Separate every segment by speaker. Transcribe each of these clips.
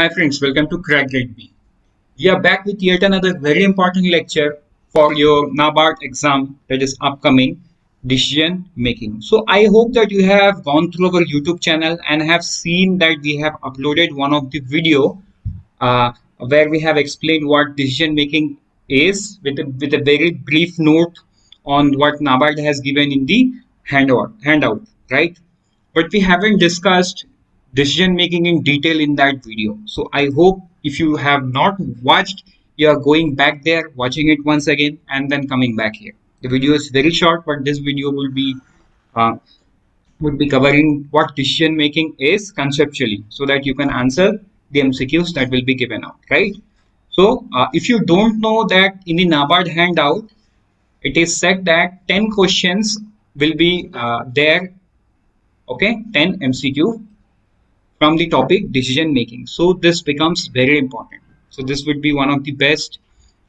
Speaker 1: Hi friends, welcome to Crack Grade B. We are back with yet another very important lecture for your NABARD exam that is upcoming, decision making. So I hope that you have gone through our YouTube channel and have seen that we have uploaded one of the video where we have explained what decision making is with a very brief note on what NABARD has given in the handout, right? But we haven't discussed decision making in detail in that video. So I hope if you have not watched, you are going back there, watching it once again, and then coming back here. The video is very short, but this video uh, would be covering what decision making is conceptually, so that you can answer the MCQs that will be given out, right? So if you don't know that in the NABARD handout, it is said that 10 questions will be there, okay, 10 MCQ from the topic decision making. So this becomes very important. So this would be one of the best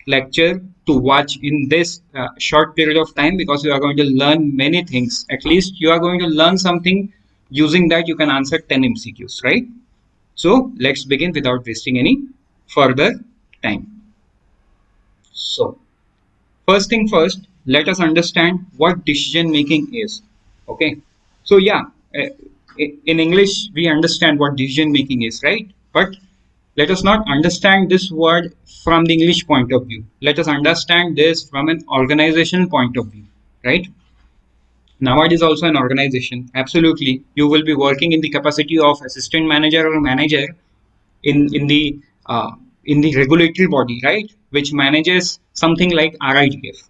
Speaker 1: lecture to watch in this short period of time, because you are going to learn many things. At least you are going to learn something. Using that you can answer 10 MCQs, right? So let's begin without wasting any further time. So first thing first, let us understand what decision making is. Okay, so yeah, uh, in English we understand what decision making is, right? But let us not understand this word from the English point of view. Let us understand this from an organizational point of view, right? NABARD is also an organization. Absolutely, you will be working in the capacity of assistant manager or manager uh, in the regulatory body, right, which manages something like RIGF,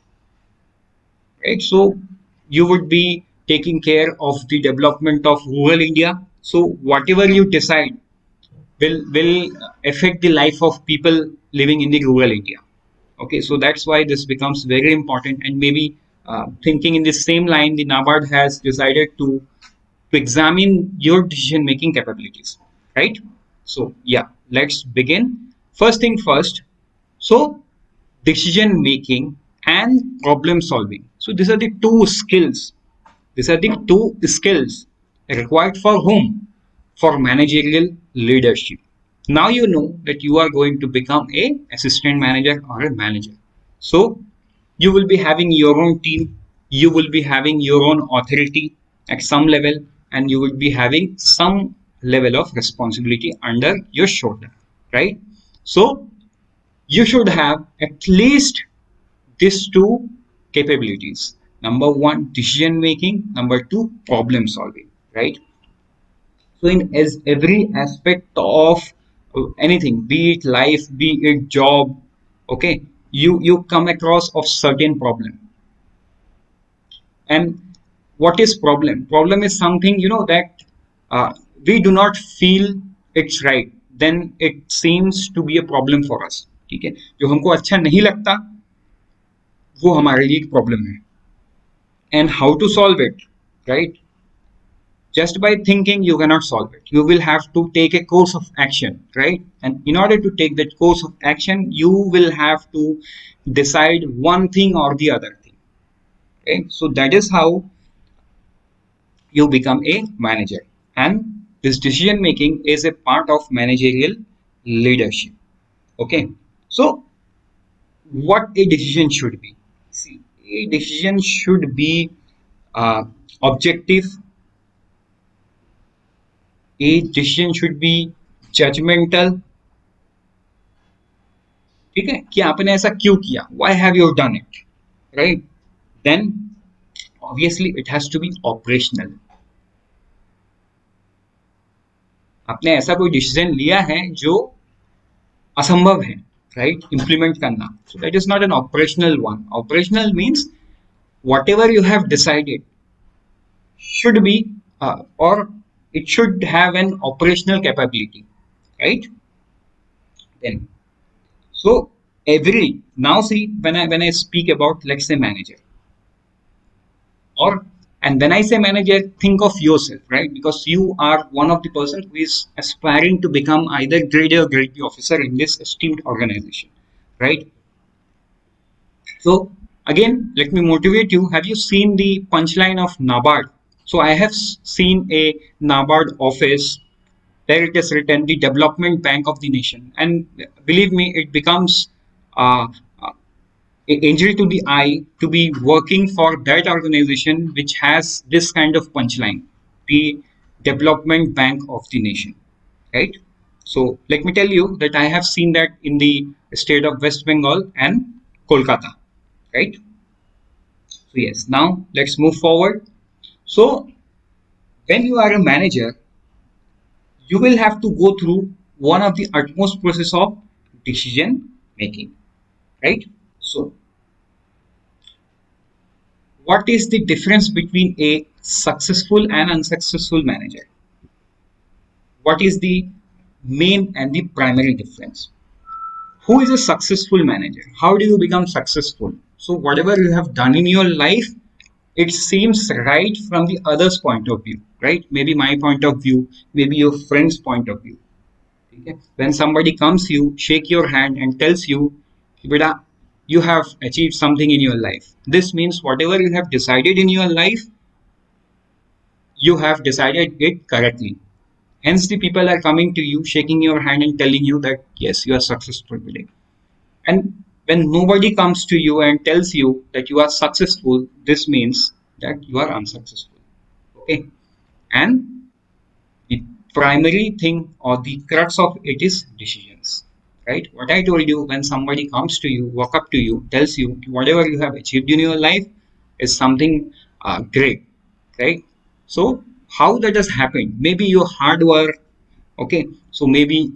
Speaker 1: right? So you would be taking care of the development of rural India. So whatever you decide will affect the life of people living in the rural India. Okay, so that's why this becomes very important. And maybe thinking in the same line, the NABARD has decided to examine your decision making capabilities, right? So yeah, let's begin. First thing first. So decision making and problem solving. So these are the two skills. These are the two skills required for whom? For managerial leadership. Now you know that you are going to become a assistant manager or a manager. So you will be having your own team, you will be having your own authority at some level, and you will be having some level of responsibility under your shoulder, right? So you should have at least these two capabilities. Number one, decision making. Number two, problem solving, right? So in as every aspect of anything, be it life, be it job, okay, you come across of certain problem. And what is problem? Problem is something, you know, that uh, we do not feel it's right, then it seems to be a problem for us. ठीक है, जो हमको अच्छा नहीं लगता वो हमारे लिए एक प्रॉब्लम है. And how to solve it, right? Just by thinking you cannot solve it. You will have to take a course of action, right? And in order to take that course of action, you will have to decide one thing or the other thing, okay? So that is how you become a manager, and this decision making is a part of managerial leadership. Okay, so what a decision should be? See, a decision should be objective. A decision should be judgmental. ठीक है, कि आपने ऐसा क्यों किया? Why have you done it? Right? Then obviously it has to be operational. आपने ऐसा कोई डिसीजन लिया है जो असंभव है, right? Implement करना. So that is not an operational one. Operational means whatever you have decided should be or it should have an operational capability, right? Then so every now see, when I speak about, let's say, manager, or and when I say manager, think of yourself, right? Because you are one of the person who is aspiring to become either grade A or grade B officer in this esteemed organization, right? So again, let me motivate you. Have you seen the punchline of NABARD? So I have seen a NABARD office there it is written, the development bank of the nation. And believe me, it becomes uh, injury to the eye to be working for that organization which has this kind of punchline, the development bank of the nation, right? So let me tell you that I have seen that in the state of West Bengal and Kolkata, right? So yes, now let's move forward. So when you are a manager, you will have to go through one of the utmost process of decision making, right? So what is the difference between a successful and unsuccessful manager? What is the main and the primary difference? Who is a successful manager? How do you become successful? So whatever you have done in your life, it seems right from the other's point of view, right? Maybe my point of view, maybe your friend's point of view. Okay? When somebody comes you, shake your hand and tells you, Beta, you have achieved something in your life. This means whatever you have decided in your life, you have decided it correctly. Hence, the people are coming to you, shaking your hand and telling you that yes, you are successful today. And when nobody comes to you and tells you that you are successful, this means that you are unsuccessful. Okay. And the primary thing or the crux of it is decisions. Right? What I told you, when somebody comes to you, walk up to you, tells you whatever you have achieved in your life is something great. Right? So how that has happened? Maybe your hard work, okay, so maybe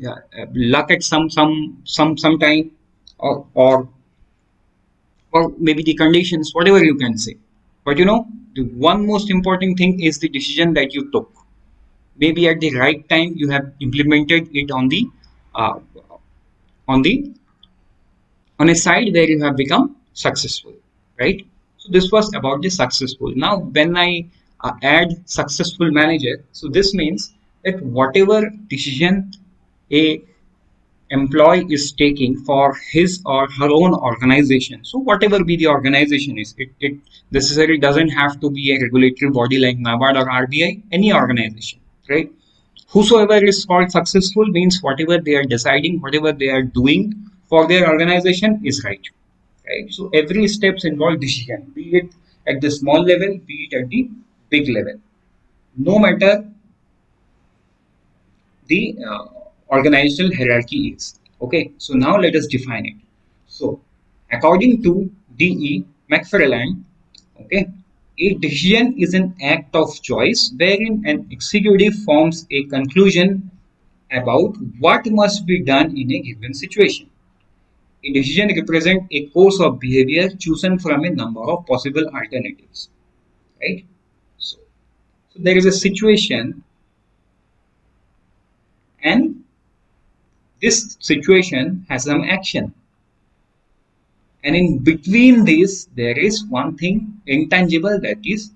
Speaker 1: luck at some time, or or maybe the conditions, whatever you can say. But the one most important thing is the decision that you took. Maybe at the right time you have implemented it uh, on the on a side where you have become successful, right? So this was about the successful. Now when I add successful manager, so this means that whatever decision a employee is taking for his or her own organization, so whatever be the organization is, it necessarily doesn't have to be a regulatory body like NABARD or RBI, any organization, right? Whosoever is called successful means whatever they are deciding, whatever they are doing for their organization is right, right? So every steps involve decision, be it at the small level, be it at the big level, no matter the organizational hierarchy is. Okay, so now let us define it. So, according to D.E. McFarland, okay, a decision is an act of choice wherein an executive forms a conclusion about what must be done in a given situation. A decision represents a course of behavior chosen from a number of possible alternatives, right? So, so there is a situation, and this situation has some action, and in between this there is one thing intangible, that is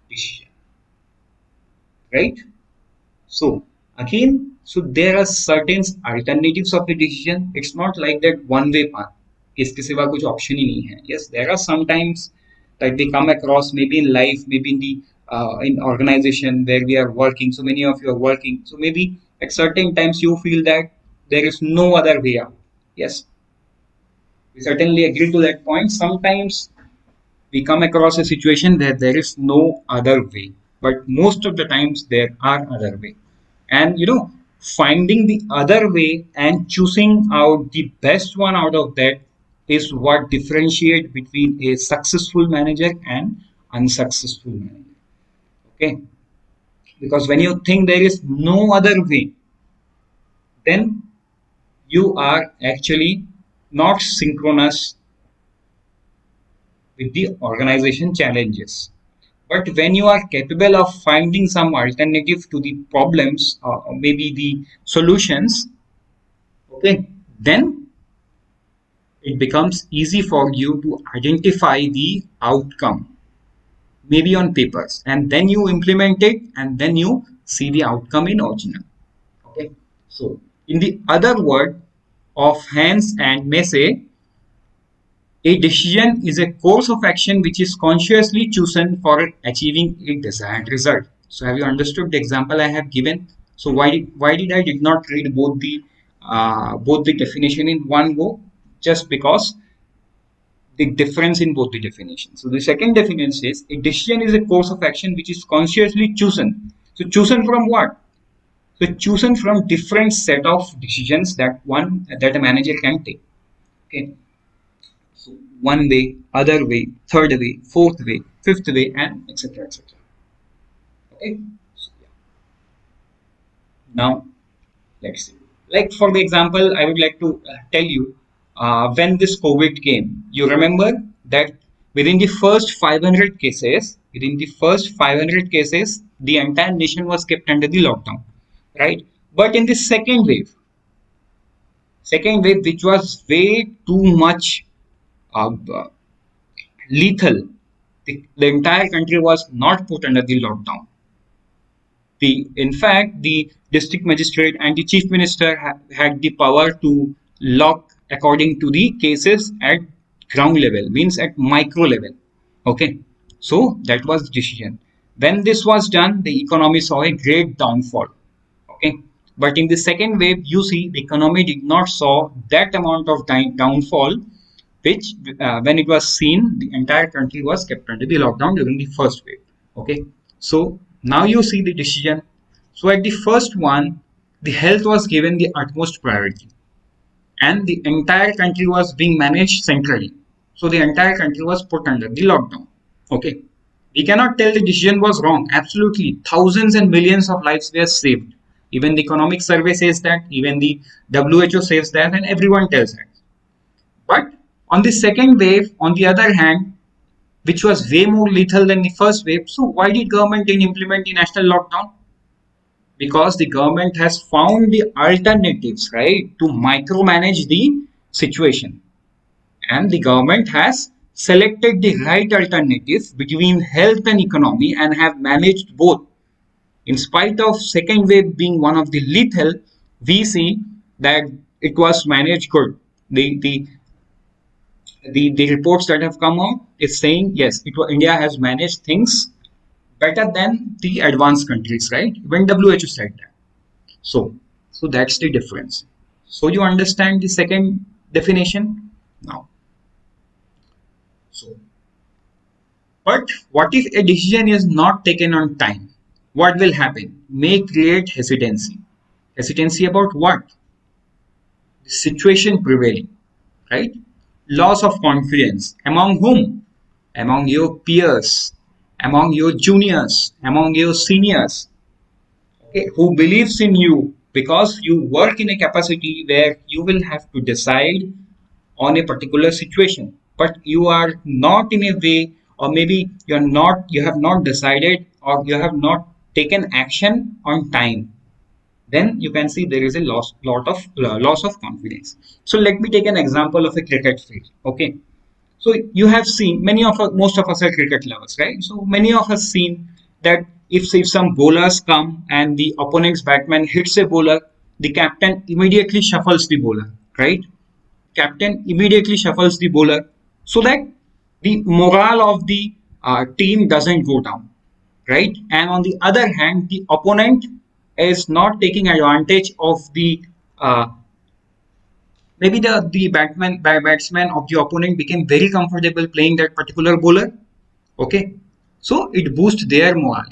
Speaker 1: decision, right? So again, so there are certain alternatives of a decision. It's not like that one way path, इसके सिवा कुछ option ही नहीं है. Yes, there are sometimes that we come across, maybe in life, maybe in the in organization where we are working, so many of you are working, so maybe at certain times you feel that there is no other way out. Yes, we certainly agree to that point. Sometimes we come across a situation where there is no other way, but most of the times there are other way. And finding the other way and choosing out the best one out of that is what differentiate between a successful manager and unsuccessful manager. Okay, because when you think there is no other way, then you are actually not synchronous with the organization challenges. But when you are capable of finding some alternative to the problems, or maybe the solutions, okay, then it becomes easy for you to identify the outcome, maybe on papers, and then you implement it, and then you see the outcome in original. Okay, so in the other word of Hans and Massey, a decision is a course of action which is consciously chosen for achieving a desired result. So have you understood the example I have given? So why did I did not read both the definition in one go? Just because the difference in both the definitions. So the second definition says a decision is a course of action which is consciously chosen. So chosen from what? So chosen from different set of decisions that a manager can take. Okay. So one way, other way, third way, fourth way, fifth way, and etc. etc. Okay. So, yeah. Now let's see. Like for the example, I would like to tell you when this COVID came. You remember that within the first 500 cases, the entire nation was kept under the lockdown, right? But in the second wave, which was way too much uh, lethal, the entire country was not put under the lockdown. In fact, the district magistrate and the chief minister had the power to lock according to the cases at ground level, means at micro level. Okay, so that was decision. When this was done, the economy saw a great downfall. Okay, but in the second wave, you see the economy did not saw that amount of downfall, which when it was seen, the entire country was kept under the lockdown during the first wave. Okay, so now you see the decision. So at the first one, the health was given the utmost priority, and the entire country was being managed centrally. So the entire country was put under the lockdown. Okay, we cannot tell the decision was wrong. Absolutely, thousands and millions of lives were saved. Even the economic survey says that, even the WHO says that, and everyone tells that. But on the second wave, on the other hand, which was way more lethal than the first wave, so why did government didn't implement the national lockdown? Because the government has found the alternatives, right, to micromanage the situation. And the government has selected the right alternatives between health and economy and have managed both. In spite of second wave being one of the lethal, we see that it was managed good. The reports that have come out is saying yes, India has managed things better than the advanced countries, right? When WHO said that. So that's the difference. So you understand the second definition now. So, but what if a decision is not taken on time? What will happen? May create hesitancy. Hesitancy about what? The situation prevailing, right? Loss of confidence. Among whom? Among your peers, among your juniors, among your seniors, okay, who believes in you, because you work in a capacity where you will have to decide on a particular situation, but you are not in a way, or maybe you have not decided, or you have not taken action on time. Then you can see there is a loss of confidence. So let me take an example of a cricket field. Okay, so you have seen most of us are cricket lovers, right? So many of us seen that if some bowlers come and the opponent's batsman hits a bowler, the captain immediately shuffles the bowler, right? Captain immediately shuffles the bowler so that the morale of the team doesn't go down, right? And on the other hand, the opponent is not taking advantage of the uh, maybe the batsman of the opponent became very comfortable playing that particular bowler. Okay, so it boosts their morale.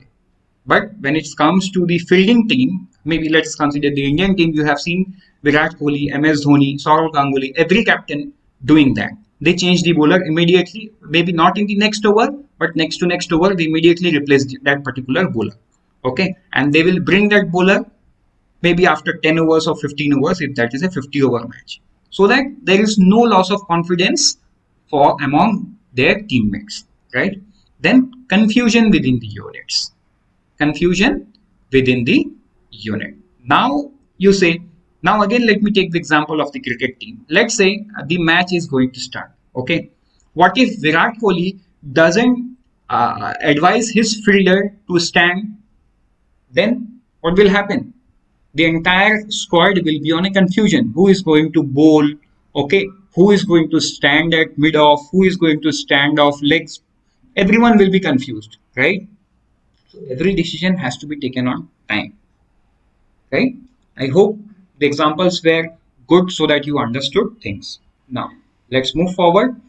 Speaker 1: But when it comes to the fielding team, maybe let's consider the Indian team. You have seen Virat Kohli, MS Dhoni, Saurav Ganguly, every captain doing that. They change the bowler immediately, maybe not in the next over, but next to next over, they immediately replace that particular bowler. Okay, and they will bring that bowler maybe after 10 overs or 15 overs if that is a 50 over match, so that there is no loss of confidence for among their teammates, right? Then confusion within the unit. Now you say, now again let me take the example of the cricket team. Let's say the match is going to start. Okay, what if Virat Kohli doesn't advise his fielder to stand? Then what will happen? The entire squad will be on a confusion. Who is going to bowl? Okay, who is going to stand at mid off? Who is going to stand off legs? Everyone will be confused, right? So every decision has to be taken on time, right? I hope the examples were good so that you understood things. Now, let's move forward.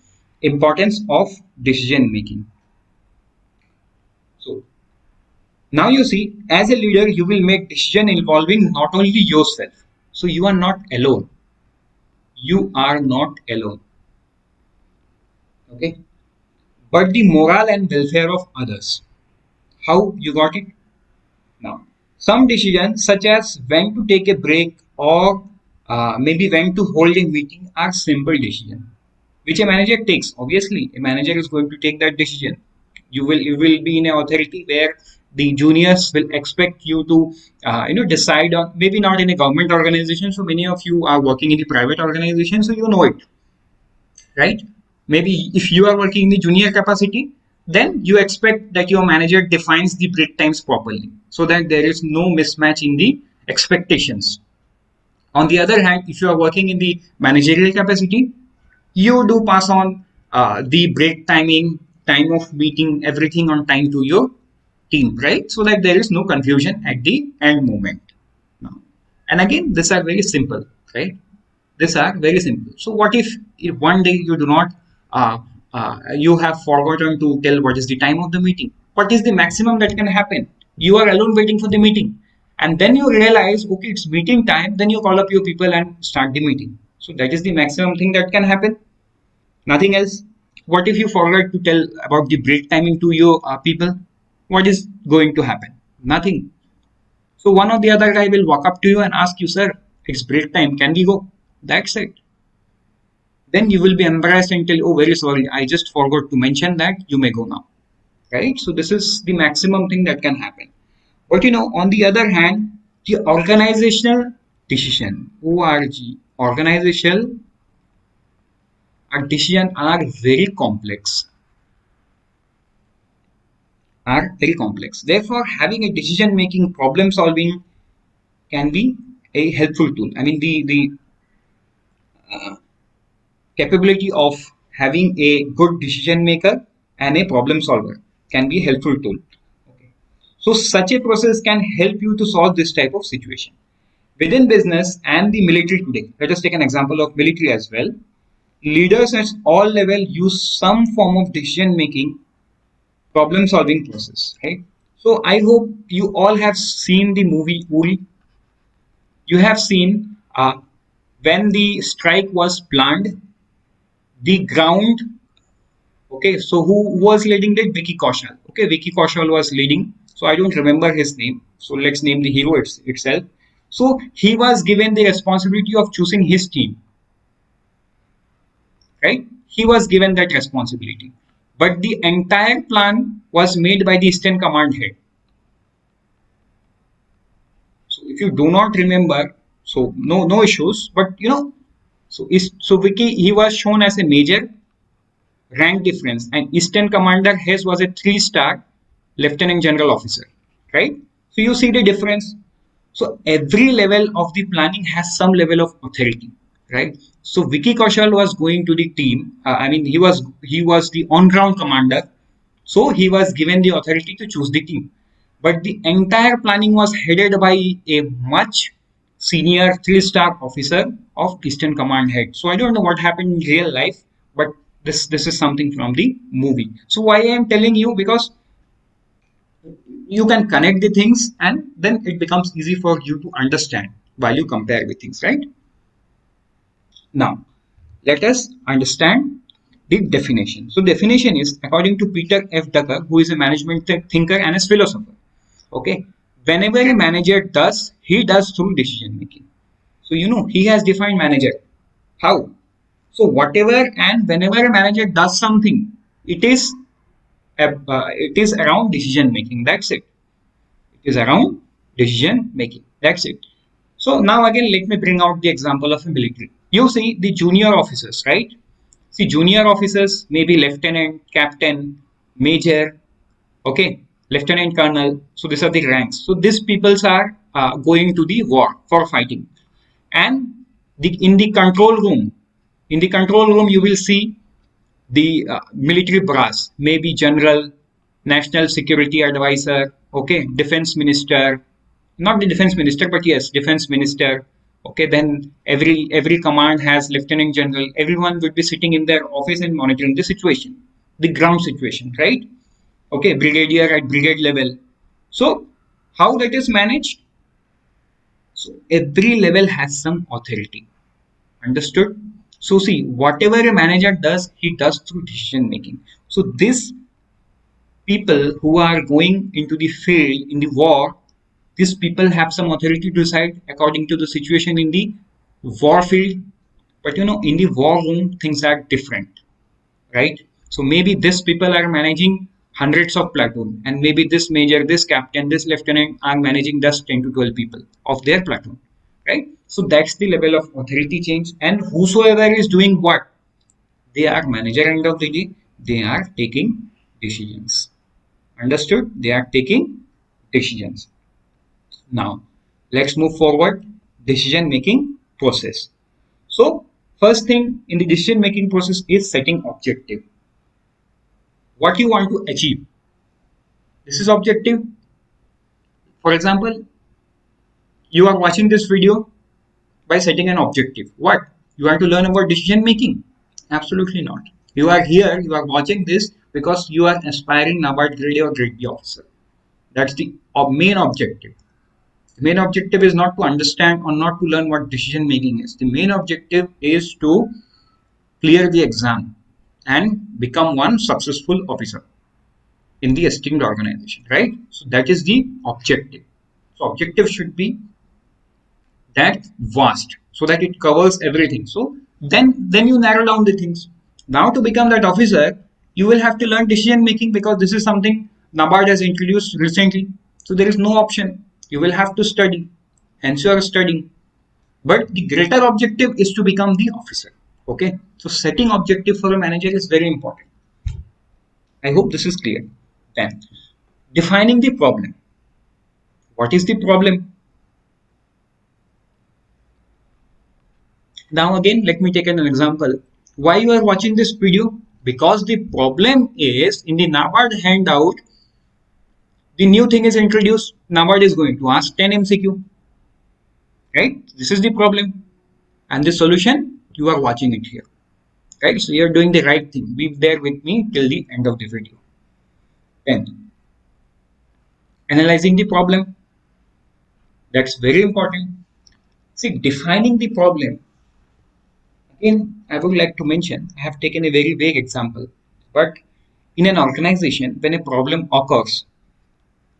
Speaker 1: Importance of decision making. So now you see, as a leader, you will make decision involving not only yourself. So you are not alone. You are not alone. Okay. But the morale and welfare of others. How you got it? Now, some decisions such as when to take a break or maybe when to hold a meeting are simple decisions which a manager takes. Obviously, a manager is going to take that decision. You will be in an authority where the juniors will expect you to decide on, maybe not in a government organization. So many of you are working in the private organization, so you know it, right? Maybe if you are working in the junior capacity, then you expect that your manager defines the break times properly so that there is no mismatch in the expectations. On the other hand, if you are working in the managerial capacity, you do pass on the break timing, time of meeting, everything on time to your team, right? So that there is no confusion at the end moment. Now, and again, these are very simple, right? These are very simple. So what if one day you do not, you have forgotten to tell what is the time of the meeting? What is the maximum that can happen? You are alone waiting for the meeting, and then you realize, okay, it's meeting time. Then you call up your people and start the meeting. So that is the maximum thing that can happen. Nothing else. What if you forget to tell about the break timing to your people? What is going to happen? Nothing. So one or the other guy will walk up to you and ask you, sir, it's break time. Can we go? That's it. Then you will be embarrassed and tell, oh, very sorry, I just forgot to mention that. You may go now. Right? So this is the maximum thing that can happen. But on the other hand, the organizational decision, ORG, organizational decision are very complex. Therefore, having a decision making problem solving can be a helpful tool. I mean, the capability of having a good decision maker and a problem solver can be a helpful tool. Okay. So such a process can help you to solve this type of situation. Within business and the military today, let us take an example of military as well. Leaders at all levels use some form of decision making problem solving process, right? So I hope you all have seen the movie Uri. You have seen when the strike was planned, the ground. Okay, so who was leading that? Vicky Kaushal. Okay, Vicky Kaushal was leading. So I don't remember his name. So let's name the hero itself. So he was given the responsibility of choosing his team, right? He was given that responsibility. But the entire plan was made by the Eastern Command head. So if you do not remember, so no issues. But so Vicky, he was shown as a major rank difference, and Eastern Commander his was a 3-star Lieutenant General officer, right? So you see the difference. So every level of the planning has some level of authority, right? So Vicky Kaushal was going to the team. I mean, he was the on-ground commander, so he was given the authority to choose the team. But the entire planning was headed by a much senior 3-star officer of Eastern Command head. So I don't know what happened in real life, but this is something from the movie. So why I am telling you, because you can connect the things and then it becomes easy for you to understand while you compare with things, right? Now, let us understand the definition. So definition is according to Peter F. Drucker, who is a management thinker and a philosopher. Okay, whenever a manager does, he does through decision making. So he has defined manager. How? So whatever and whenever a manager does something, it is around decision making. That's it. It is around decision making. That's it. So now again, let me bring out the example of a military. You see the junior officers, right? See, junior officers may be lieutenant, captain, major, okay, lieutenant colonel. So these are the ranks. So these peoples are going to the war for fighting. And in the control room, you will see the military brass, maybe general, national security advisor, okay, defense minister, not the defense minister, but yes, defense minister. Okay, then every command has lieutenant general. Everyone would be sitting in their office and monitoring the situation, the ground situation, right? Okay, brigadier at brigade level. So how that is managed? So every level has some authority. Understood? So see, whatever a manager does, he does through decision making. So these people who are going into the field in the war, these people have some authority to decide according to the situation in the war field. But in the war room, things are different, right? So maybe these people are managing hundreds of platoon, and maybe this major, this captain, this lieutenant are managing just 10 to 12 people of their platoon, right? So that's the level of authority change. And whosoever is doing what, they are manager end of the day, they are taking decisions. Understood? They are taking decisions. Now, let's move forward. Decision making process. So, first thing in the decision making process is setting objective. What you want to achieve. This is objective. For example, you are watching this video by setting an objective. What? You want to learn about decision making? Absolutely not. You are here, you are watching this because you are aspiring NABARD Grade A or Grade B officer. That's the main objective. The main objective is not to understand or not to learn what decision making is. The main objective is to clear the exam and become one successful officer in the esteemed organization, right? So that is the objective. So objective should be that vast so that it covers everything. So then you narrow down the things. Now to become that officer, you will have to learn decision making because this is something NABARD has introduced recently. So there is no option. You will have to study. Hence you are studying. But the greater objective is to become the officer. Okay. So setting objective for a manager is very important. I hope this is clear. Then defining the problem. What is the problem? Now again, let me take an example. Why you are watching this video? Because the problem is in the NABARD handout, the new thing is introduced. NABARD is going to ask 10 MCQ. Right? This is the problem. And the solution, you are watching it here. Right? So you are doing the right thing. Be there with me till the end of the video. Then, analyzing the problem. That's very important. See, defining the problem. Again, I would like to mention, I have taken a very vague example, but in an organization, when a problem occurs,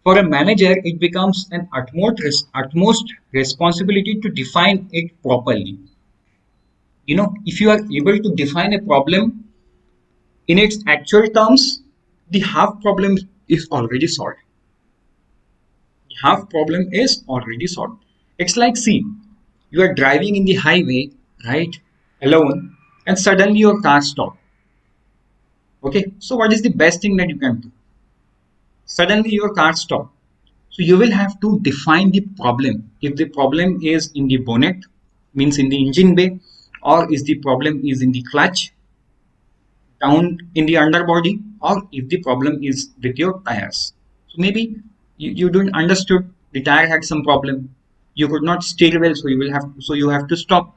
Speaker 1: for a manager, it becomes an utmost responsibility to define it properly. If you are able to define a problem in its actual terms, the half problem is already solved. The half problem is already solved. It's like, see, you are driving in the highway, right, alone, and suddenly your car stops. Okay, so what is the best thing that you can do? Suddenly your car stops. So you will have to define the problem. If the problem is in the bonnet, means in the engine bay, or is the problem is in the clutch, down in the underbody, or if the problem is with your tires. So maybe you don't understood the tire had some problem. You could not steer well, so you have to stop.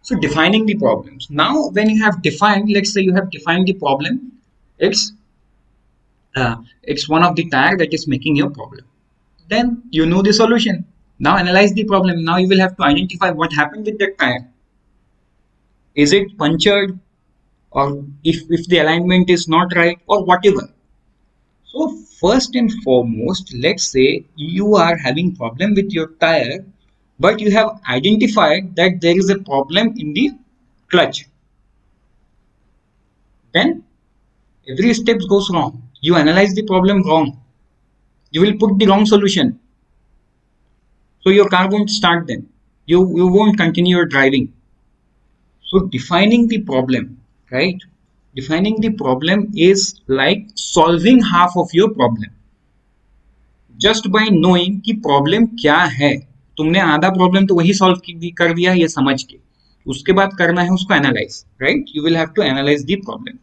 Speaker 1: So defining the problems. Now when you have defined, let's say you have defined the problem, it's it's one of the tire that is making your problem. Then you know the solution. Now analyze the problem. Now you will have to identify what happened with that tire. Is it punctured, or if the alignment is not right, or whatever. So first and foremost, let's say you are having problem with your tire, but you have identified that there is a problem in the clutch. Then every step goes wrong. You analyze the problem wrong. You will put the wrong solution. So your car won't start then. You won't continue your driving. So defining the problem, right? Defining the problem is like solving half of your problem. Just by knowing कि problem क्या है, तुमने आधा problem तो वही solve कर दिया ये समझ के, उसके बाद करना है उसको analyze, right? You will have to analyze the problem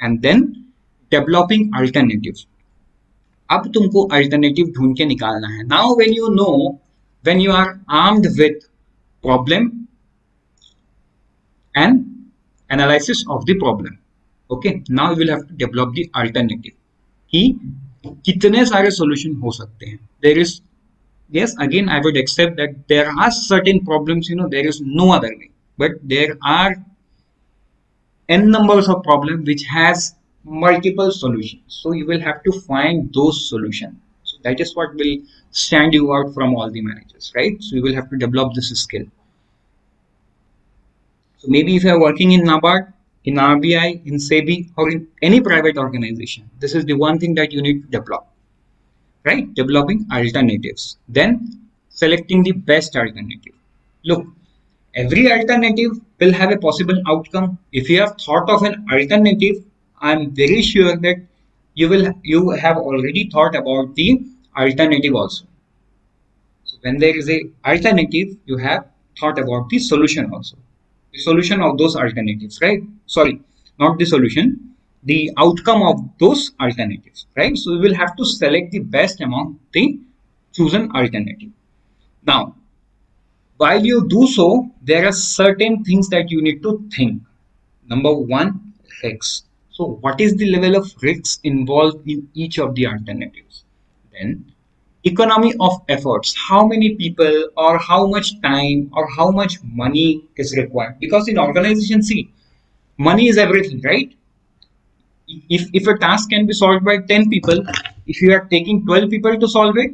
Speaker 1: and then developing alternatives. अब तुमको अल्टरनेटिव ढूंढ के निकालना है. Now when you know, when you are armed with problem and analysis of the problem, okay, now you will have to develop the alternative कि कितने सारे solution हो सकते हैं. There is, yes, again I would accept that there are certain problems, there is no other way, but there are n numbers of problem which has multiple solutions, so you will have to find those solutions. So that is what will stand you out from all the managers, right? So you will have to develop this skill. So maybe if you are working in NABARD, in RBI, in SEBI, or in any private organization, this is the one thing that you need to develop, right? Developing alternatives. Then selecting the best alternative. Look, every alternative will have a possible outcome. If you have thought of an alternative, I'm very sure that you have already thought about the alternative also. So when there is a alternative, you have thought about the solution also. The solution of those alternatives, right? Sorry, not the solution, the outcome of those alternatives, right? So we will have to select the best among the chosen alternative. Now, while you do so, there are certain things that you need to think. Number one, risks. So what is the level of risks involved in each of the alternatives? Then economy of efforts, how many people or how much time or how much money is required, because in organization, see, money is everything, right? If a task can be solved by 10 people, if you are taking 12 people to solve it,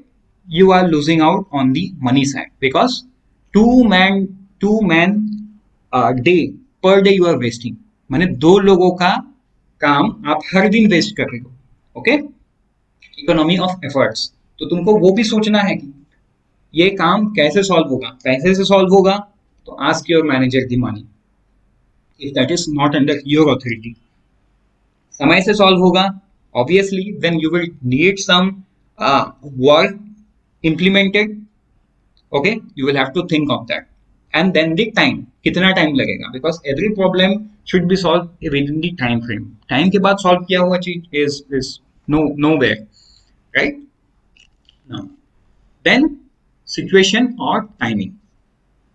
Speaker 1: you are losing out on the money side, because two man day per day you are wasting. माने दो लोगों का काम आप हर दिन waste कर रहे हो. ओके, इकोनॉमी ऑफ एफर्ट्स, तो तुमको वो भी सोचना है कि ये काम कैसे सॉल्व होगा. पैसे से सॉल्व होगा तो ask your manager the money, if that is not under your authority. समय से सॉल्व होगा, obviously then you will need some work implemented. Okay, you will have to think of that. And then the time, कितना time लगेगा, because every problem should be solved within the time frame. Time के बाद solve किया हुआ चीज is nowhere, right? Now then situation or timing,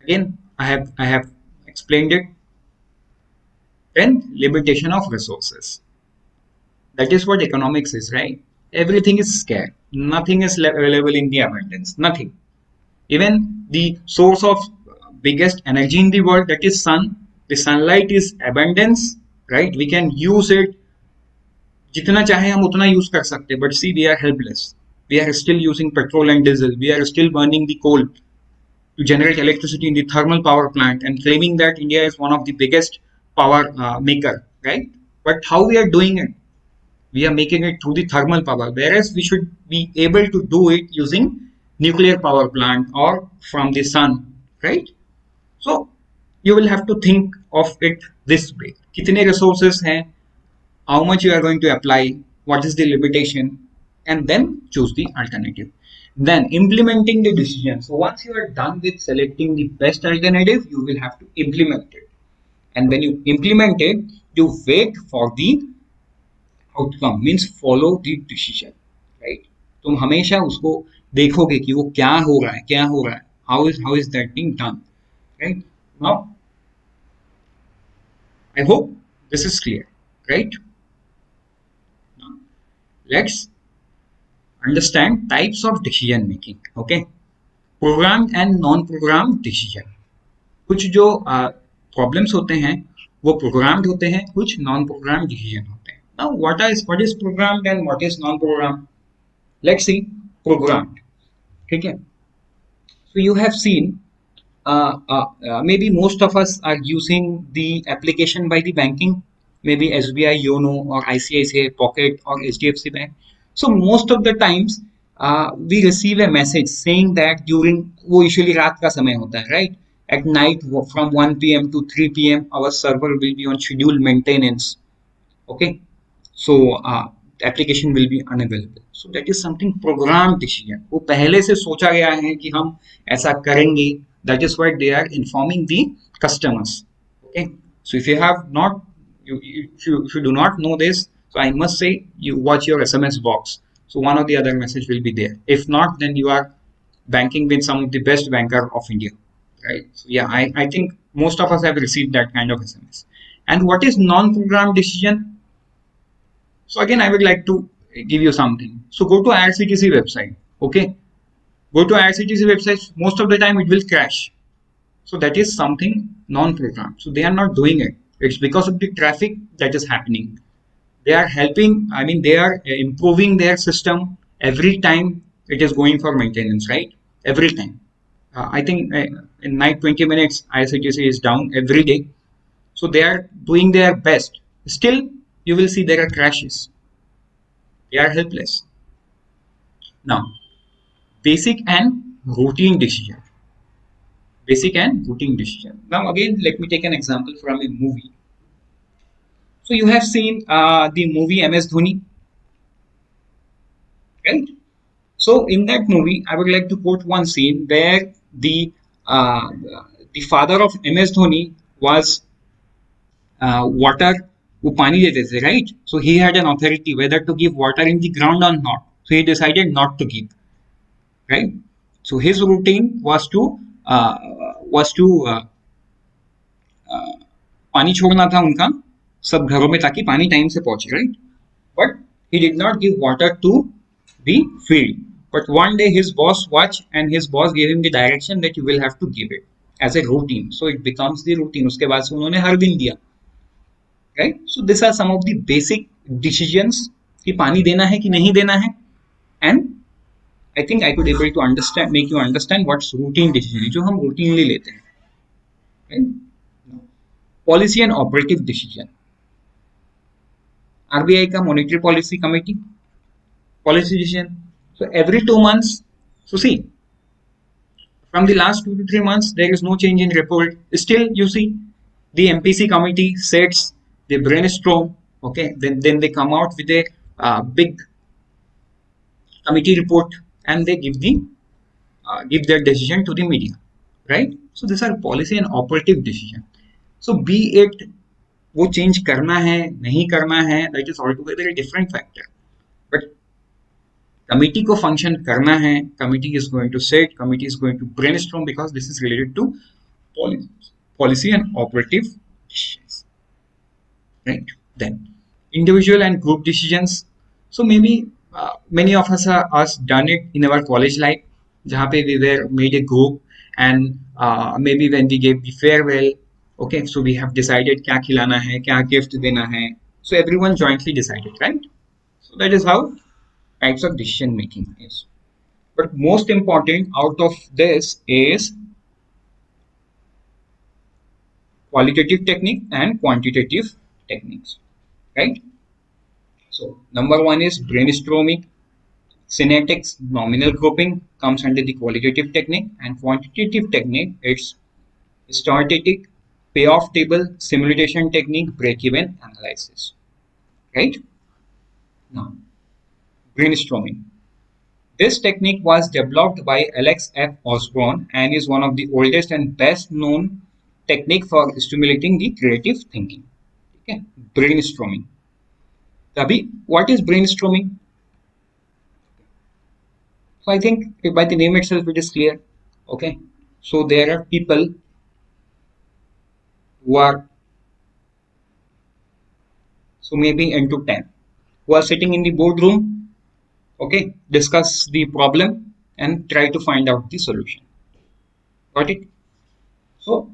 Speaker 1: again I have explained it. Then limitation of resources, that is what economics is, right? Everything is scarce, nothing is available in the abundance, nothing. Even the source of biggest energy in the world, that is sun, the sunlight is abundance, right? We can use it, जितना चाहे हम उतना use कर सकते हैं, but see, we are helpless. We are still using petrol and diesel, we are still burning the coal to generate electricity in the thermal power plant and claiming that India is one of the biggest power maker, right? But how we are doing it? We are making it through the thermal power, whereas we should be able to do it using nuclear power plant or from the sun, right? So you will have to think of it this way: kitne resources hain, how much you are going to apply, what is the limitation, and then choose the alternative. Then implementing the decision. So once you are done with selecting the best alternative, you will have to implement it, and when you implement it, you wait for the outcome, means follow the decision, right? तुम हमेशा उसको देखोगे कि वो क्या हो रहा है, क्या हो रहा है, how is that being done, right? Now I hope this is clear, right? Now let's understand types of decision making. Okay, programmed and non programmed decision. कुछ जो प्रॉब्लम्स होते हैं वो प्रोग्राम्ड होते हैं, कुछ नॉन प्रोग्राम्ड डिसीजन होते हैं. Now what is programmed and what is non programmed? Let's see programmed. ठीक है, so you have seen maybe most of us are using the application by the banking, maybe SBI YONO or ICICI Pocket or HDFC Bank. So most of the times we receive a message saying that during, वो usually रात का समय होता है, right? At night from 1 p.m. to 3 p.m. our server will be on scheduled maintenance. Okay, so application will be unavailable. So that is something programmed decision. वो पहले से सोचा गया है कि हम ऐसा करेंगे. That is why they are informing the customers. Okay, so if you have not, if you do not know this, so I must say you watch your SMS box. So one or the other message will be there. If not, then you are banking with some of the best banker of India, right? So yeah, I think most of us have received that kind of SMS. And what is non-programmed decision? So again, I would like to give you something. So go to IRCTC website. Okay, go to IRCTC website. Most of the time, it will crash. So that is something non-programmed. So they are not doing it. It's because of the traffic that is happening. They are helping. I mean, they are improving their system every time it is going for maintenance, right? Every time. I think in night 20 minutes, IRCTC is down every day. So they are doing their best. Still, you will see there are crashes. They are helpless. Now, basic and routine decision. Basic and routine decision. Now, again, let me take an example from a movie. So, you have seen the movie MS Dhoni, right? So, in that movie, I would like to quote one scene where uh, the father of MS Dhoni was water, वो पानी देते थे, right? So he had an authority whether to give water in the ground or not. So he decided not to give, right? So his routine uh, was to पानी छोड़ना था उनका सब घरों में ताकि पानी टाइम से पहुंचे, right? But he did not give water to the field. But one day his boss watched and his boss gave him the direction that you will have to give it as a routine. So it becomes the routine. उसके बाद से उन्होंने हर दिन दिया, right? So these are some of the basic decisions कि पानी देना है कि नहीं देना है. And I think I could able to understand, make you understand what's routine decision है जो हम routinely लेते हैं, right? Policy and operative decision. RBI का monetary policy committee, policy decision. So every 2 months, so see, from the last 2 to 3 months, there is no change in report. Still, you see, the MPC committee sets, they brainstorm, okay, then they come out with a big committee report and they give their decision to the media, right? So these are policy and operative decision. So be it वो change करना है नहीं करना है, that is all together a different factor. But committee को function करना है, committee is going to set, committee is going to brainstorm because this is related to policy and operative decisions, right? Then individual and group decisions. So maybe many of us done it in our college life जहाँ पे we were made a group and maybe when we gave the farewell, okay, so we have decided क्या खिलाना है, क्या gift देना है, so everyone jointly decided, right? So that is how types of decision making is. But most important out of this is qualitative technique and quantitative techniques, right? So number one is brainstorming. Syntax nominal grouping comes under the qualitative technique, and quantitative technique it's statistic, payoff table, simulation technique, break-even analysis, right? Now, brainstorming. This technique was developed by Alex F. Osborne and is one of the oldest and best known technique for stimulating the creative thinking. Okay, brainstorming. Abhi, what is brainstorming? So I think by the name itself it is clear. Okay, so there are people who are so maybe into 10 who are sitting in the boardroom, okay, discuss the problem and try to find out the solution. Got it? So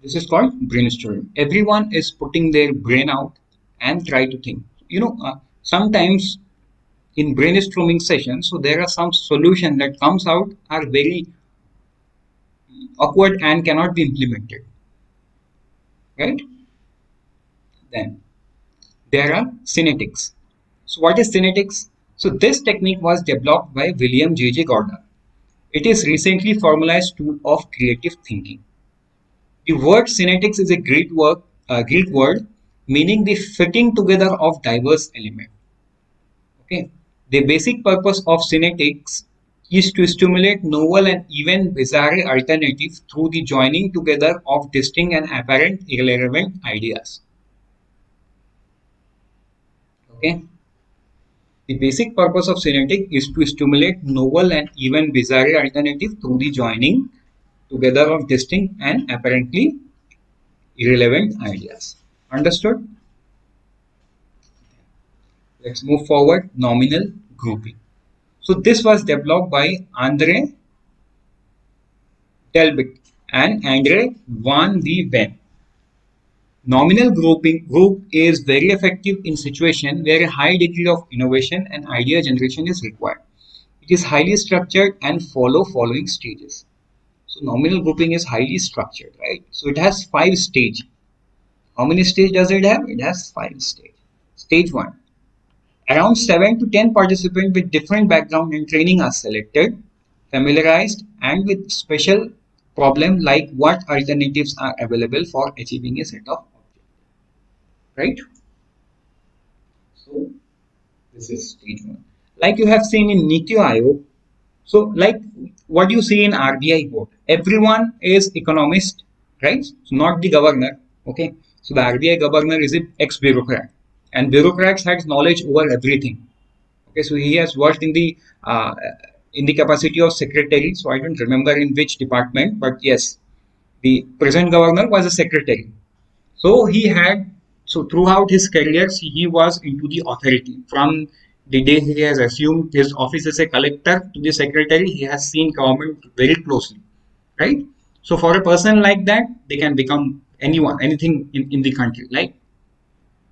Speaker 1: this is called brainstorming. Everyone is putting their brain out and try to think. Sometimes in brainstorming sessions, so there are some solution that comes out are very awkward and cannot be implemented, right? Then there are synetics. So what is synetics? So this technique was developed by William J.J. Gordon. It is recently formalized tool of creative thinking. The word synetics is a Greek word meaning the fitting together of diverse elements. Okay. The basic purpose of synetics is to stimulate novel and even bizarre alternatives through the joining together of distinct and apparent irrelevant ideas. Okay. The basic purpose of synergetic is to stimulate novel and even bizarre alternatives through the joining together of distinct and apparently irrelevant ideas. Understood? Let's move forward. Nominal grouping. So this was developed by Andre Delbic and Andre van de Ven. Nominal group is very effective in situation where a high degree of innovation and idea generation is required. It is highly structured and following stages. So nominal grouping is highly structured, right? So it has 5 stages. How many stages does it have? It has 5 stages. Stage 1. Around 7 to 10 participants with different background and training are selected, familiarized, and with special problem like what alternatives are available for achieving a set of objectives. Right? So this is stage 1. Like you have seen in Niti Aayog, so like what you see in RBI board, everyone is economist, right? So not the governor. Okay. So the RBI governor is an ex-bureaucrat, and bureaucrats has knowledge over everything. Okay, so he has worked in the capacity of secretary. So I don't remember in which department, but yes, the present governor was a secretary. So he had, so throughout his career, he was into the authority. From the day he has assumed his office as a collector to the secretary, he has seen government very closely, right? So for a person like that, they can become anyone, anything in the country. Like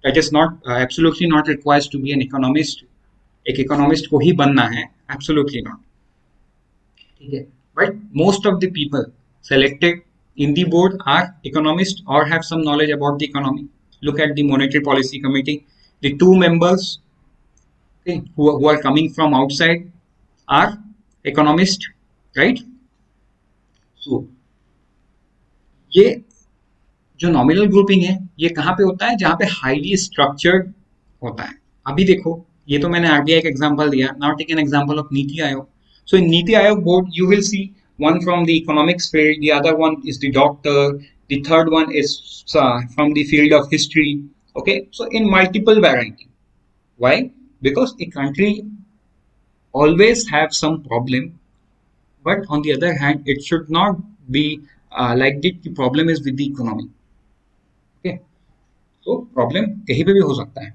Speaker 1: that is not absolutely not required to be an economist. एक economist को ही बनना है, absolutely not. ठीक है, but most of the people selected in the board are economists or have some knowledge about the economy. Look at the monetary policy committee. The 2 members, okay, who are coming from outside are economists, right? So ये जो nominal grouping है ये कहाँ पे होता है? जहाँ पे हाईली स्ट्रक्चर्ड होता है. अभी देखो, ये तो मैंने आरबीआई का एग्जांपल दिया. Now take an example of NITI Aayog. So in Niti Aayog board, you will see one from the economics field, the other one is the doctor, the third one is from the field of history. Okay, so in multiple variety. Why? Because a country always have some problem, but on the other hand, it should not be like that. The problem is with the economy. Okay, so problem कहीं पे भी हो सकता है.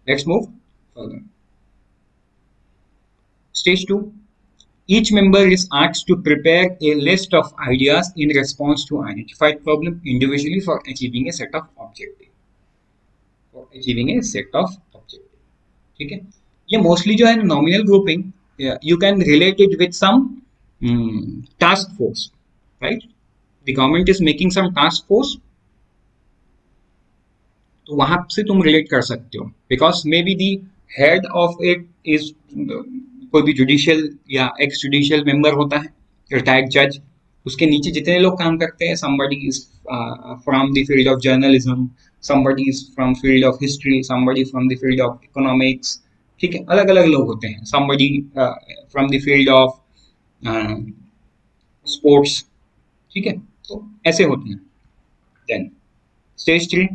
Speaker 1: Let's move further. Stage 2. Each member is asked to prepare a list of ideas in response to identified problem individually for achieving a set of objectives. ठीक है, ये mostly जो है nominal grouping, you can relate it with some task force, right? The government is making some task force, तो वहां से तुम relate कर सकते हो, because maybe the head of it is कोई भी जुडिशियल या एक्स जुडिशियल मेंबर होता है, रिटायर्ड जज. उसके नीचे जितने लोग काम करते हैं, somebody is from the field of journalism, somebody is from field of history, somebody from the field of economics. ठीक है, अलग अलग लोग होते हैं. somebody from the field of sports. ठीक है, तो ऐसे होते हैं. Then stage 3.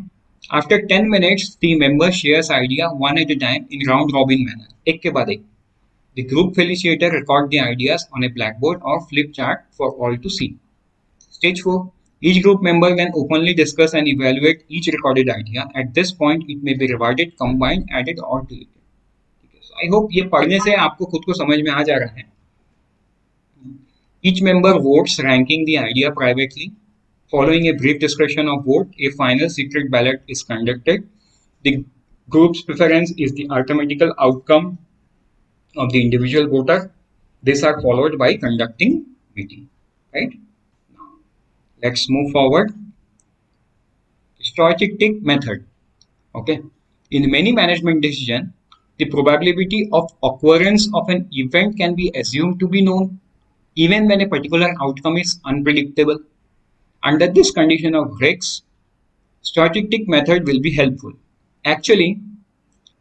Speaker 1: After 10 minutes, the member shares idea one at a time in round robin manner. एक के बाद एक. The group facilitator record the ideas on a blackboard or flip chart for all to see. Stage 4. Each group member can openly discuss and evaluate each recorded idea. At this point, it may be rewarded, combined, added or deleted. So I hope ये पढ़ने से आपको खुद को समझ में आ जा रहा है. Each member votes, ranking the idea privately. Following a brief discussion of vote, a final secret ballot is conducted. The group's preference is the arithmetical outcome of the individual voter. These are followed by conducting meeting. Right? Now, let's move forward. Statistic method. Okay. In many management decisions, the probability of occurrence of an event can be assumed to be known, even when a particular outcome is unpredictable. Under this condition of risks, statistic method will be helpful. Actually,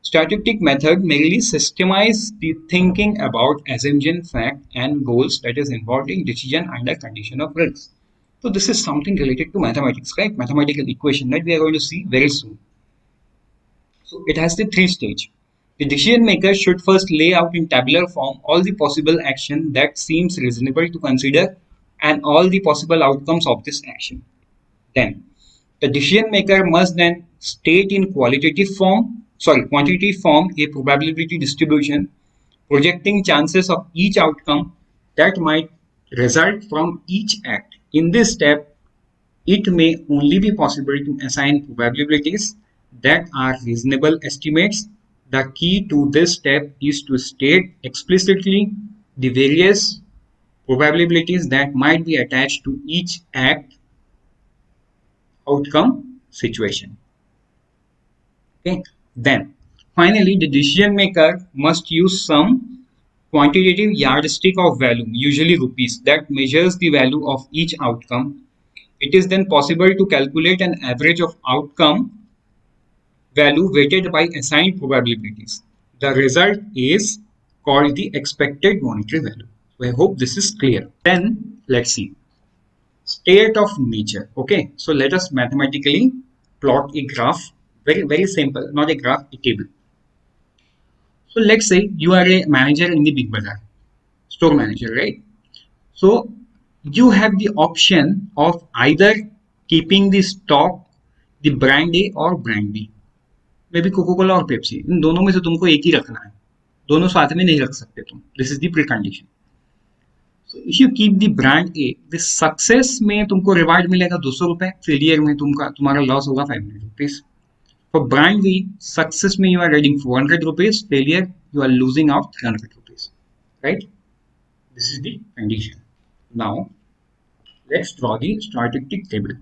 Speaker 1: statistic method merely systemize the thinking about assumption, fact, and goals that is involved in decision under condition of risks. So this is something related to mathematics, right? Mathematical equation that we are going to see very soon. So it has the three stage. The decision maker should first lay out in tabular form all the possible action that seems reasonable to consider and all the possible outcomes of this action. Then the decision maker must then state in quantitative form a probability distribution projecting chances of each outcome that might result from each act. In this step, it may only be possible to assign probabilities that are reasonable estimates. The key to this step is to state explicitly the various probabilities that might be attached to each act, outcome, situation. Okay. Then, finally, the decision maker must use some quantitative yardstick of value, usually rupees, that measures the value of each outcome. It is then possible to calculate an average of outcome value weighted by assigned probabilities. The result is called the expected monetary value. So I hope this is clear. Then let's see. State of nature. Okay, so let us mathematically plot a graph. Very simple, not a graph, a table. So let's say you are a manager in the big bazaar, store manager, right? So you have the option of either keeping the stock, the brand A or brand B. Maybe Coca Cola और Pepsi, इन दोनों में से तुमको एक ही रखना है, दोनों साथ में नहीं रख सकते तुम. This is the pre condition. So if you keep the brand A, the success में तुमको रिवार्ड मिलेगा 200 रुपए, फेलियर में तुम्हारा लॉस होगा 500 rupees. For brand B, success में you are getting 400 rupees, failure you are losing out 300 rupees, right? This is the condition. Now let's draw the statistic table.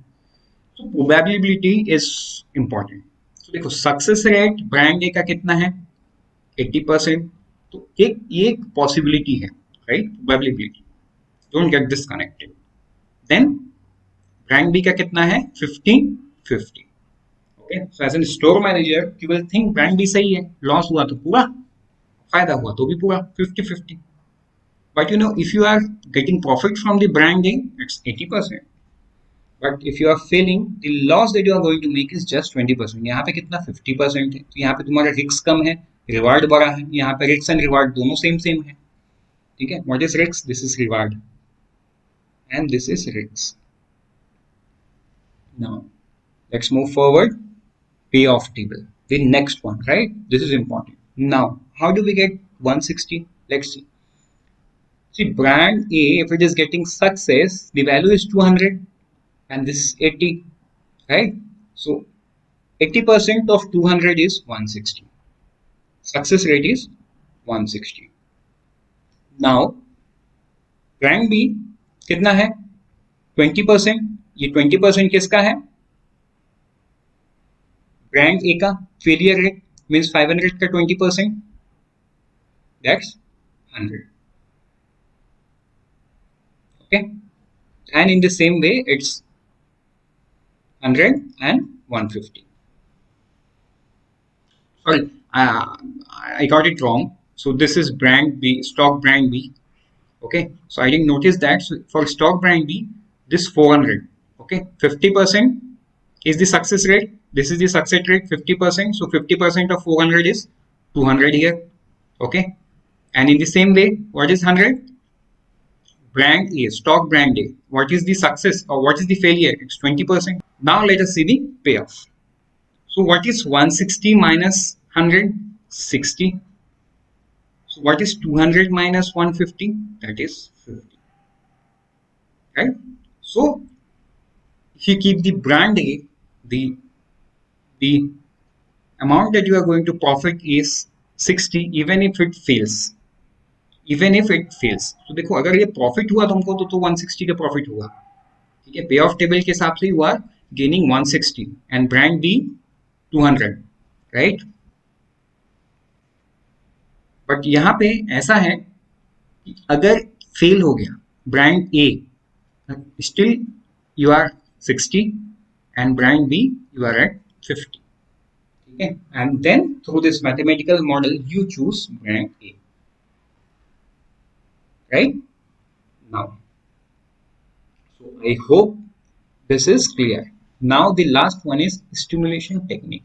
Speaker 1: So probability is important. तो देखो success rate brand ए का कितना है, 80%. तो एक possibility है, right? Probability, don't get this connected. Then brand B का कितना है, 50-50. Okay, so as an store manager you will think brand B सही है, लॉस हुआ तो पूरा, फायदा हुआ तो भी पूरा, 50-50. But you know, if you are getting profit from the brand A, it's 80%. But if you are failing, the loss that you are going to make is just 20%. यहाँ पे कितना 50% है, तो यहाँ पे तुम्हारा रिस्क कम है, रिवार्ड बड़ा है. यहाँ पे रिस्क एंड रिवार्ड दोनों सेम है, ठीक है? What is risk? This is reward and this is risk. Now let's move forward. Pay off table, the next one, right? This is important. Now how do we get 160? Let's see. See, brand A, if it is getting success, the value is 200 and this is 80, right? So 80% of 200 is 160. Success rate is 160. Now brand B कितना है, 20%. ये 20% किसका है, brand ए का. Failure rate means 500 का 20%, that's 100. okay, and in the same way it's 100 and 150. Sorry, I got it wrong. So this is brand B, stock brand B. Okay, so I didn't notice that. So for stock brand B, this 400. Okay, 50% is the success rate. This is the success rate, 50%. So 50% of 400 is 200 here. Okay, and in the same way, what is 100? Brand A, stock brand A. What is the success or what is the failure? It's 20%. Now let us see the payoff. So what is 160 minus 100? 60. So what is 200 minus 150? That is 50. Right? So if you keep the brand A, the amount that you are going to profit is 60 even if it fails. Even if it fails. तो देखो, अगर ये profit हुआ तुमको तो 160 का profit हुआ, ठीक है? पे ऑफ टेबल के हिसाब से you are gaining 160 and brand B 200, right? But यहाँ पे ऐसा है कि अगर फेल हो गया brand A, still you are 60 and brand B you are at 50, ठीक है? And then through this mathematical model you choose brand A, right? Now, so I hope this is clear. Now the last one is stimulation technique.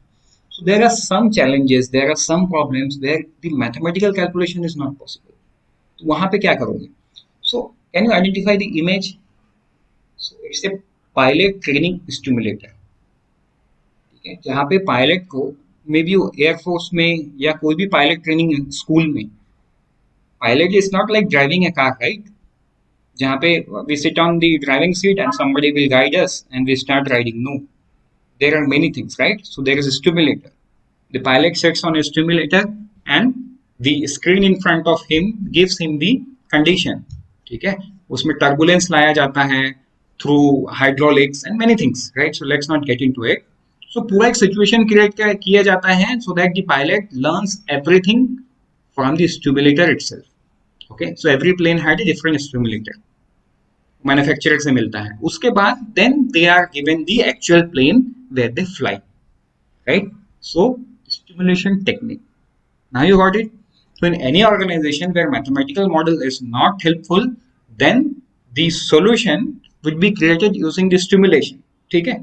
Speaker 1: So there are some challenges, there are some problems where the mathematical calculation is not possible. तो वहां पे क्या करोगे? So can you identify the image? So it's a pilot training stimulator. ठीक है, जहाँ पे pilot को मे बी एयरफोर्स में या कोई भी पायलट ट्रेनिंग स्कूल में, pilot is not like driving a car, right? जहाँ पे we sit on the driving seat and somebody will guide us and we start riding. No, there are many things, right? So there is a stimulator. The pilot sits on a stimulator and the screen in front of him gives him the condition. ठीक है, उसमें turbulence लाया जाता है through hydraulics and many things, right? So let's not get into it. So पूरा एक situation create किया जाता है so that the pilot learns everything from the stimulator itself. Okay, so every plane had a different stimulator. Manufacturer से मिलता है, उसके बाद then they are given the actual plane where they fly, right? So stimulation technique. Now you got it. So in any organization where mathematical model is not helpful, then the solution would be created using the stimulation. ठीक है,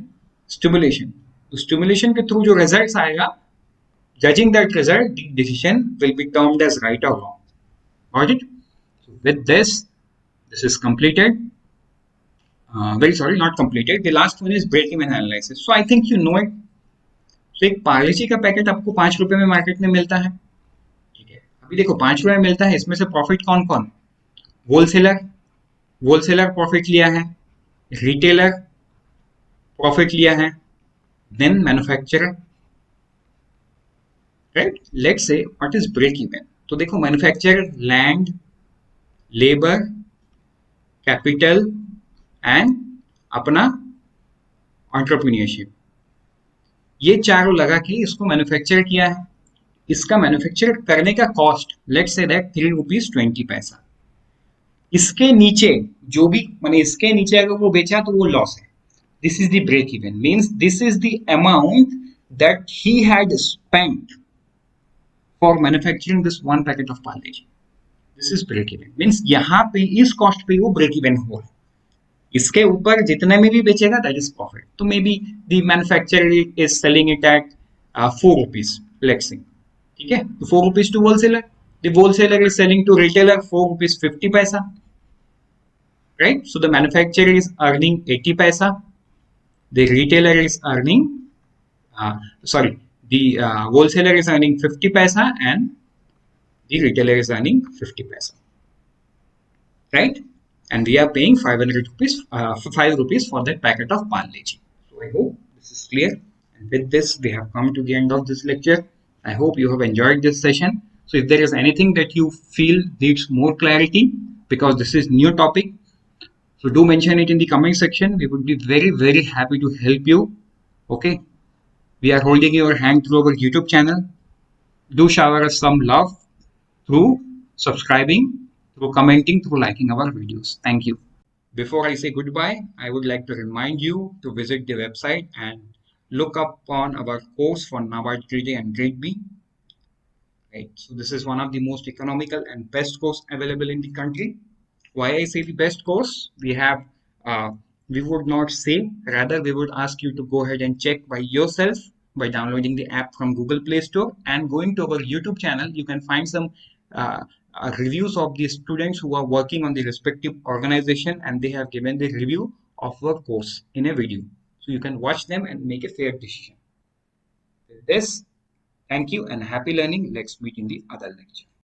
Speaker 1: stimulation. तो stimulation के through जो results आएगा, judging that result, the decision will be termed as right or wrong. Got it? So with this is completed. Very sorry, not completed. The last one is break-even analysis. So I think you know it. So एक पार्ले का packet आपको 5 रुपए में market में मिलता है, ठीक है? अभी देखो 5 रुपए में मिलता है, इसमें से प्रॉफिट कौन कौन? होलसेलर प्रॉफिट लिया है, रिटेलर प्रॉफिट लिया है, then manufacturer, right? Let's say what is break even. तो देखो manufacturer land, labour, capital and अपना एंटरप्रेन्योरशिप, ये चारों लगा के इसको मैन्युफैक्चर किया है. इसका मैन्युफैक्चर करने का cost let's say that 3 rupees 20 पैसा. इसके नीचे जो भी माने इसके नीचे अगर वो बेचा तो वो लॉस है. This is the break even, means this is the amount that he had spent for manufacturing this one packet of Parle. This is break even, means यहाँ पे इस कॉस्ट पे वो ब्रेक इवन हो. इसके ऊपर जितने में भी बेचेगा दैट इज प्रॉफिट. तो maybe the manufacturer is selling it at 4 rupees let's say, ठीक है? तो 4 rupees to wholesaler, the wholesaler is selling to retailer 4 rupees 50 paisa, right? So the manufacturer is earning 80 paisa, the retailer is earning sorry, the wholesaler is earning 50 paisa and the retailer is earning 50 paisa, right? And we are paying 500 rupees, 5 rupees for that packet of parle. So I hope this is clear. And with this, we have come to the end of this lecture. I hope you have enjoyed this session. So if there is anything that you feel needs more clarity, because this is new topic, so do mention it in the comment section. We would be very, very happy to help you. Okay. We are holding your hand through our YouTube channel. Do shower us some love through subscribing, through commenting, through liking our videos. Thank you. Before I say goodbye, I would like to remind you to visit the website and look up on our course for NABARD Grade A and Grade B. Right. So this is one of the most economical and best course available in the country. Why I say the best course? We would not say, rather we would ask you to go ahead and check by yourself by downloading the app from Google Play Store and going to our YouTube channel. You can find some reviews of the students who are working on the respective organization and they have given the review of our course in a video. So you can watch them and make a fair decision. With this, thank you and happy learning. Let's meet in the other lecture.